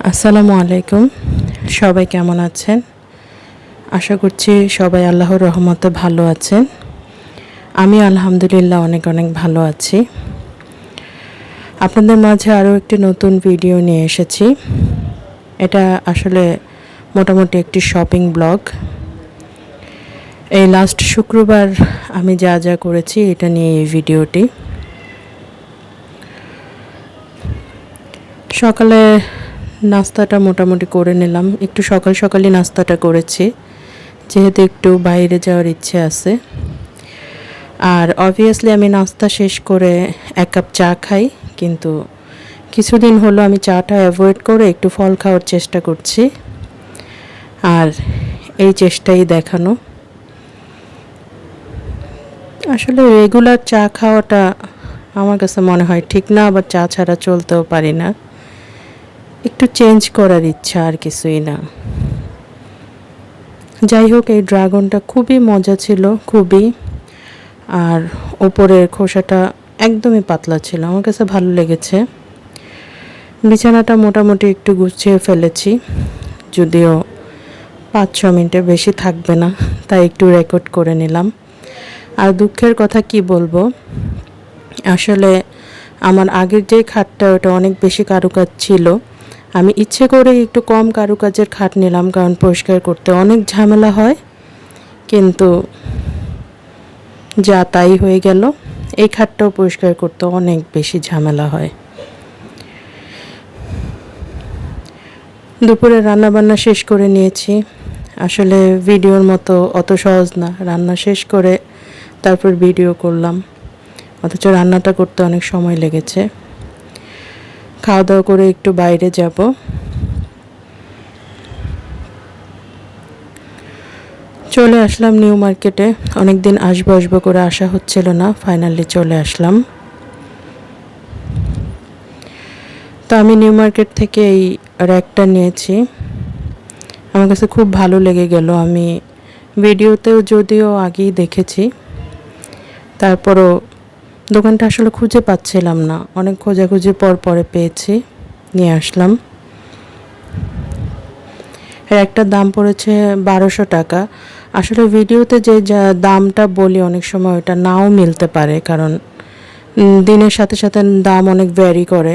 আসসালামু আলাইকুম। সবাই কেমন আছেন? আশা করছি সবাই আল্লাহর রহমতে ভালো আছেন। আমি আলহামদুলিল্লাহ অনেক অনেক ভালো আছি। আপনাদের মাঝে আরও একটি নতুন ভিডিও নিয়ে এসেছি। এটা আসলে মোটামুটি একটি শপিং ব্লগ। এই লাস্ট শুক্রবার আমি যা যা করেছি এটা নিয়ে এই ভিডিওটি। সকালে নাস্তাটা মোটামুটি করে নিলাম, একটু সকাল সকালই নাস্তাটা করেছি যেহেতু একটু বাইরে যাওয়ার ইচ্ছে আছে। আর অবভিয়াসলি আমি নাস্তা শেষ করে এক কাপ চা খাই, কিন্তু কিছুদিন হলো আমি চাটা অ্যাভয়েড করে একটু ফল খাওয়ার চেষ্টা করছি। আর এই চেষ্টাই দেখানো। আসলে রেগুলার চা খাওয়াটা আমার কাছে মনে হয় ঠিক না, আবার চা ছাড়া চলতেও পারি না। একটু চেঞ্জ করার ইচ্ছা, আর কিছুই না। যাই হোক, এই ড্রাগনটা খুবই মজা ছিল, খুবই। আর ওপরের খোসাটা একদমই পাতলা ছিল, আমার কাছে ভালো লেগেছে। বিছানাটা মোটামুটি একটু গুছিয়ে ফেলেছি, যদিও 5-6 মিনিটে বেশি থাকবে না, তাই একটু রেকর্ড করে নিলাম। আর দুঃখের কথা কি বলবো, আসলে আমার আগের যে খাটটা ওটা অনেক বেশি কারুকাজ ছিল। আমি ইচ্ছে করে একটু কম কারুকাজের খাট নিলাম, কারণ পরিষ্কার করতে অনেক ঝামেলা হয়। কিন্তু যা তাই হয়ে গেল, এই খাটটাও পরিষ্কার করতে অনেক বেশি ঝামেলা হয়। দুপুরে রান্নাবান্না শেষ করে নিয়েছি। আসলে ভিডিওর মতো অত সহজ না, রান্না শেষ করে তারপর ভিডিও করলাম, অথচ রান্নাটা করতে অনেক সময় লেগেছে। খাওয়া দাওয়া করে একটু বাইরে যাব। চলে আসলাম নিউ মার্কেটে। অনেকদিন আসবো করে আসা হচ্ছিল না, ফাইনালি চলে আসলাম। তো আমি নিউ মার্কেট থেকে এই র্যাকটা নিয়েছি, আমার কাছে খুব ভালো লেগে গেল। আমি ভিডিওতেও যদিও আগেই দেখেছি, তারপরও দোকানটা আসলে খুঁজে পাচ্ছিলাম না, অনেক খোঁজাখুঁজি পরে পেয়েছি, নিয়ে আসলাম। একটা দাম পড়েছে 1200 টাকা। আসলে ভিডিওতে যে দামটা বলি অনেক সময় ওটা নাও মিলতে পারে, কারণ দিনের সাথে সাথে দাম অনেক ভ্যারি করে।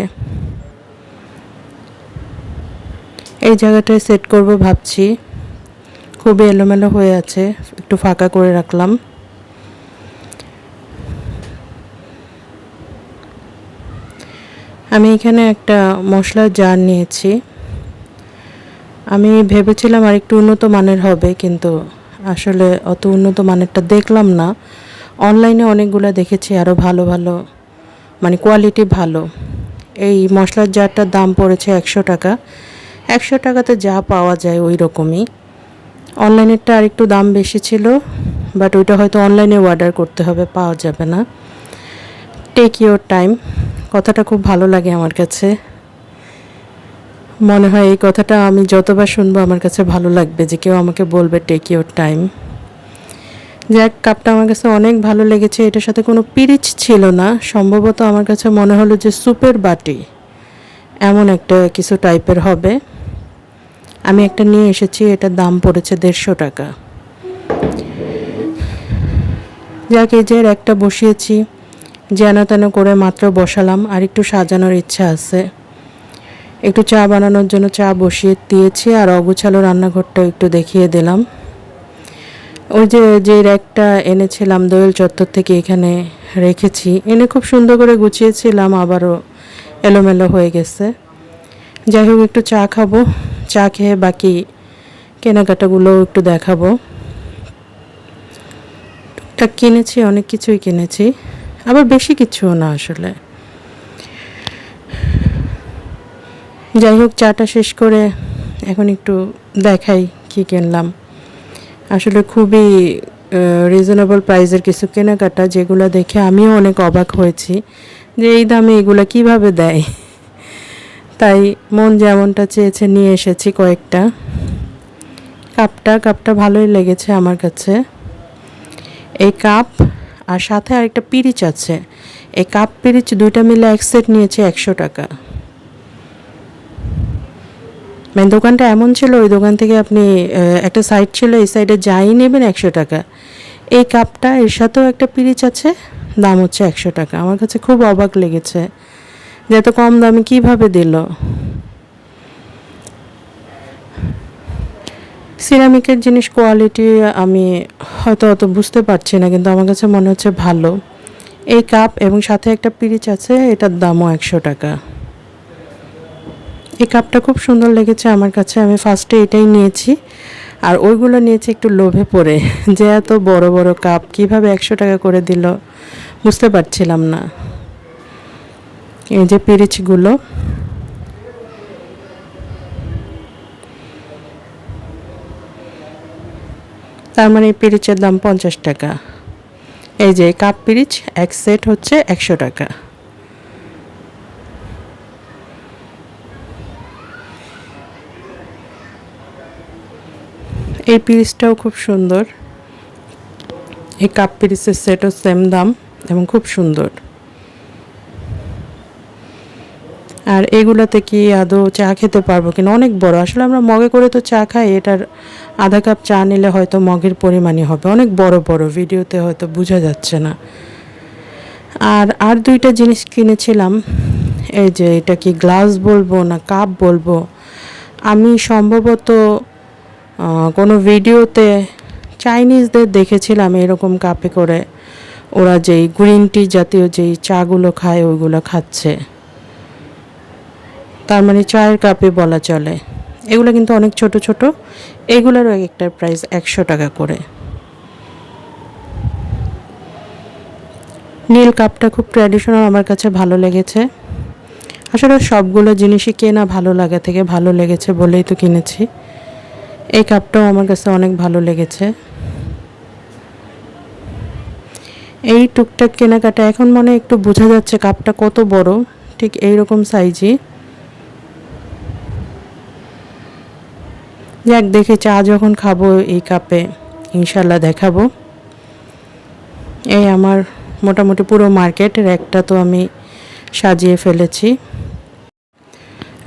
এই জায়গাটায় সেট করব ভাবছি, খুবই এলোমেলো হয়ে আছে, একটু ফাঁকা করে রাখলাম। আমি এখানে একটা মশলার জার নিয়েছি। আমি ভেবেছিলাম আর একটু উন্নত মানের হবে, কিন্তু আসলে অত উন্নত মানেরটা দেখলাম না। অনলাইনে অনেকগুলো দেখেছি আরও ভালো ভালো, মানে কোয়ালিটি ভালো। এই মশলার জারটার দাম পড়েছে 100 টাকা। 100 টাকাতে যা পাওয়া যায় ওই রকমই। অনলাইনেরটা আর একটু দাম বেশি ছিল, বাট ওইটা হয়তো অনলাইনে অর্ডার করতে হবে, পাওয়া যাবে না। টেক ইওর টাইম, কথাটা খুব ভালো লাগে আমার কাছে। মনে হয় এই কথাটা আমি যতবার শুনবো আমার কাছে ভালো লাগবে, যে কেউ আমাকে বলবে টেক ইওর টাইম। যাক, কাপটা আমার কাছে অনেক ভালো লেগেছে। এটার সাথে কোনো পিরিচ ছিল না, সম্ভবত আমার কাছে মনে হলো যে স্যুপের বাটি এমন একটা কিছু টাইপের হবে। আমি একটা নিয়ে এসেছি, এটার দাম পড়েছে 150 টাকা। যাক, এই যে একটা বসিয়েছি, যেন তেন করে মাত্র বসালাম, আর একটু সাজানোর ইচ্ছা আছে। একটু চা বানানোর জন্য চা বসিয়ে দিয়েছি, আর অগুছালো রান্নাঘরটাও একটু দেখিয়ে দিলাম। ওই যে র্যাকটা এনেছিলাম দোয়েল চত্বর থেকে, এখানে রেখেছি, এনে খুব সুন্দর করে গুছিয়েছিলাম, আবারও এলোমেলো হয়ে গেছে। যাই হোক, একটু চা খাবো, চা খেয়ে বাকি কেনাকাটাগুলোও একটু দেখাবো। টুকটাক কিনেছি, অনেক কিছুই কিনেছি, আবার বেশি কিছুও না আসলে। যাই হোক, চাটা শেষ করে এখন একটু দেখাই কি কিনলাম। আসলে খুবই রিজনেবল প্রাইসের কিছু কেনাকাটা, যেগুলো দেখে আমিও অনেক অবাক হয়েছি যে এই দামে এগুলো কিভাবে দেয়। তাই মন যেমনটা চেয়েছে নিয়ে এসেছি কয়েকটা। কাপটা ভালোই লেগেছে আমার কাছে। এই কাপ আর সাথে আরেকটা পিরিচ আছে, এই কাপ পিরিচ দুইটা মিলে এক সেট নিয়েছে 100 টাকা। মানে দোকানটা এমন ছিল, ওই দোকান থেকে আপনি একটা সাইড ছিল, এই সাইডে যাই নেবেন 100 টাকা। এই কাপটা এর সাথেও একটা পিরিচ আছে, দাম হচ্ছে 100 টাকা। আমার কাছে খুব অবাক লেগেছে যে এত কম দামে কীভাবে দিল। সিরামিকের জিনিস কোয়ালিটি আমি হয়তো অত বুঝতে পারছি না, কিন্তু আমার কাছে মনে হচ্ছে ভালো। এই কাপ এবং সাথে একটা পিরিচ আছে, এটার দামও 100 টাকা। এই কাপটা খুব সুন্দর লেগেছে আমার কাছে, আমি ফার্স্টে এটাই নিয়েছি। আর ওইগুলো নিয়েছি একটু লোভে পড়ে, যে এত বড় বড় কাপ কিভাবে 100 টাকা করে দিল বুঝতে পারছিলাম না। এই যে পিরিচগুলো, তার মানে এই পিরিচের দাম 50 টাকা। এই যে কাপ পিরিচ এক সেট হচ্ছে 100 টাকা। এই পিরিচটাও খুব সুন্দর। এই কাপ পিরিচের সেটও সেম দাম এবং খুব সুন্দর। আর এগুলাতে কি আদৌ চা খেতে পারবো কিনা, অনেক বড়। আসলে আমরা মগে করে তো চা খাই, এটার আধা কাপ চা নিলে হয়তো মগের পরিমাণই হবে। অনেক বড় বড়, ভিডিওতে হয়তো বোঝা যাচ্ছে না। আর দুইটা জিনিস কিনেছিলাম। এই যে এটা কি গ্লাস বলবো না কাপ বলবো, আমি সম্ভবত কোনো ভিডিওতে চাইনিজদের দেখেছিলাম এরকম কাপে করে ওরা যেই গ্রিন টি জাতীয় যেই চাগুলো খায় ওইগুলো খাচ্ছে। তার মানে চায়ের কাপে বলা চলে। এগুলো কিন্তু অনেক ছোট ছোট, এগুলোরও এক একটার প্রাইস 100 টাকা করে। নীল কাপটা খুব ট্র্যাডিশনাল, আমার কাছে ভালো লেগেছে। আসলে সবগুলো জিনিসই কেনা ভালো লাগা থেকে ভালো লেগেছে বলেই তো কিনেছি। এই কাপটাও আমার কাছে অনেক ভালো লেগেছে। এই টুকটাক কেনাকাটা, এখন মনে একটু বোঝা যাচ্ছে কাপটা কত বড়, ঠিক এইরকম সাইজই। যাক, দেখে চা যখন খাবো এই কাপে ইনশাল্লাহ দেখাবো। এই আমার মোটামুটি পুরো মার্কেটের একটা তো আমি সাজিয়ে ফেলেছি।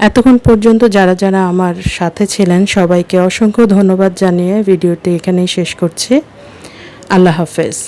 এতক্ষণ পর্যন্ত যারা যারা আমার সাথে ছিলেন সবাইকে অসংখ্য ধন্যবাদ জানিয়ে ভিডিওটি এখানেই শেষ করছি। আল্লাহ হাফেজ।